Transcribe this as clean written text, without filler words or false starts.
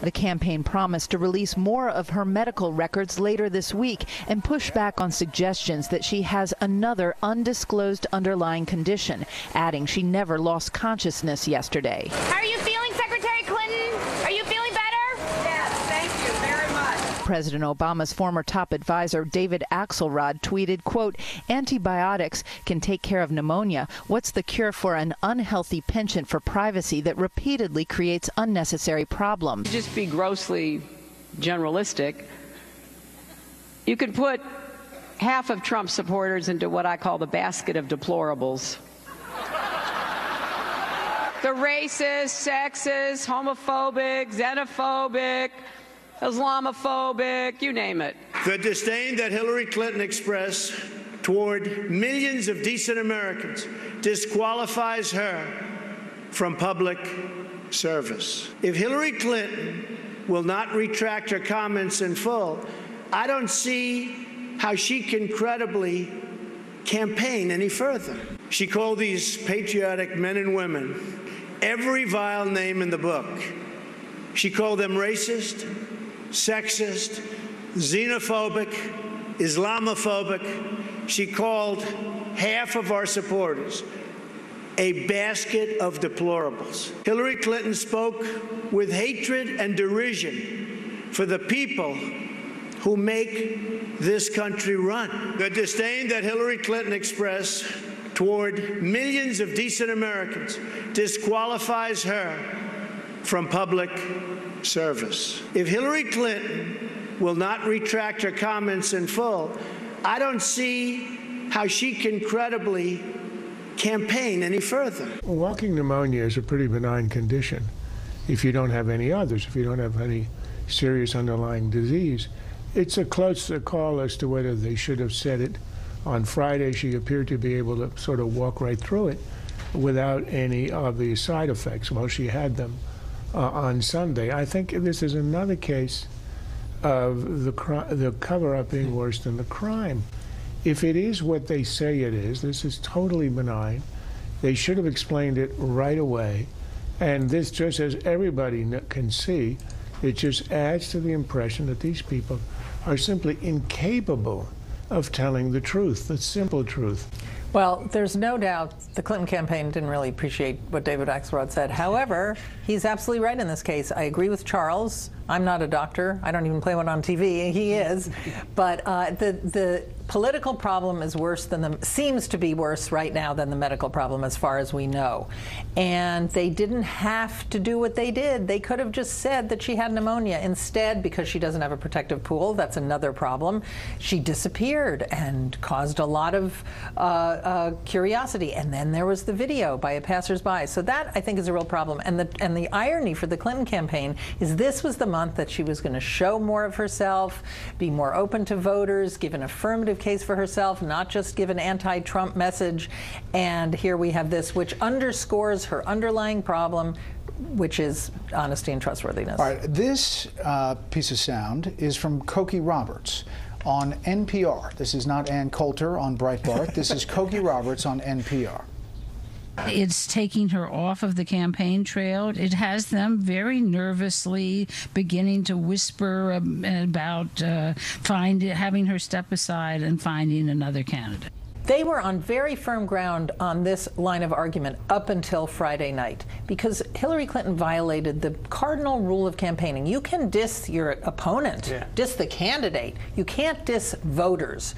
The campaign promised to release more of her medical records later this week and push back on suggestions that she has another undisclosed underlying condition, adding she never lost consciousness yesterday. How are you feeling, Secretary Clinton? Are you feeling better? Yes, thank you very much. President Obama's former top advisor, David Axelrod, tweeted, quote, "Antibiotics can take care of pneumonia. What's the cure for an unhealthy penchant for privacy that repeatedly creates unnecessary problems?" Just be grossly generalistic. You could put half of Trump supporters into what I call the basket of deplorables. The racist, sexist, homophobic, xenophobic, Islamophobic, you name it. The disdain that Hillary Clinton expressed toward millions of decent Americans disqualifies her from public service. If Hillary Clinton will not retract her comments in full, I don't see how she can credibly campaign any further. She called these patriotic men and women every vile name in the book. She called them racist, sexist, xenophobic, Islamophobic. She called half of our supporters a basket of deplorables. Hillary Clinton spoke with hatred and derision for the people who make this country run. The disdain that Hillary Clinton expressed toward millions of decent Americans disqualifies her from public service. If Hillary Clinton will not retract her comments in full, I don't see how she can credibly campaign any further. Walking pneumonia is a pretty benign condition if you don't have any others, if you don't have any serious underlying disease. It's a close call as to whether they should have said it on Friday. She appeared to be able to sort of walk right through it without any obvious side effects. Well, she had them on Sunday. I think this is another case of the cover-up being worse than the crime. If it is what they say it is, this is totally benign. They should have explained it right away. And this, just as everybody can see, it just adds to the impression that these people are simply incapable of telling the truth, the simple truth. Well, there's no doubt the Clinton campaign didn't really appreciate what David Axelrod said. However, he's absolutely right in this case. I agree with Charles. I'm not a doctor. I don't even play one on TV. He is. But the political problem is worse than seems to be worse right now than the medical problem as far as we know. And they didn't have to do what they did. They could have just said that she had pneumonia. Instead, because she doesn't have a protective pool, that's another problem, she disappeared and caused a lot of curiosity. And then there was the video by a passersby. So that, I think, is a real problem. And the irony for the Clinton campaign is this was the month that she was going to show more of herself, be more open to voters, give an affirmative case for herself, not just give an anti-Trump message. And here we have this, which underscores her underlying problem, which is honesty and trustworthiness. All right, this piece of sound is from Cokie Roberts on NPR. This is not Ann Coulter on Breitbart. This is Cokie Roberts on NPR. It's taking her off of the campaign trail. It has them very nervously beginning to whisper about having her step aside and finding another candidate. They were on very firm ground on this line of argument up until Friday night, because Hillary Clinton violated the cardinal rule of campaigning. You can diss your opponent, diss the candidate. You can't diss voters.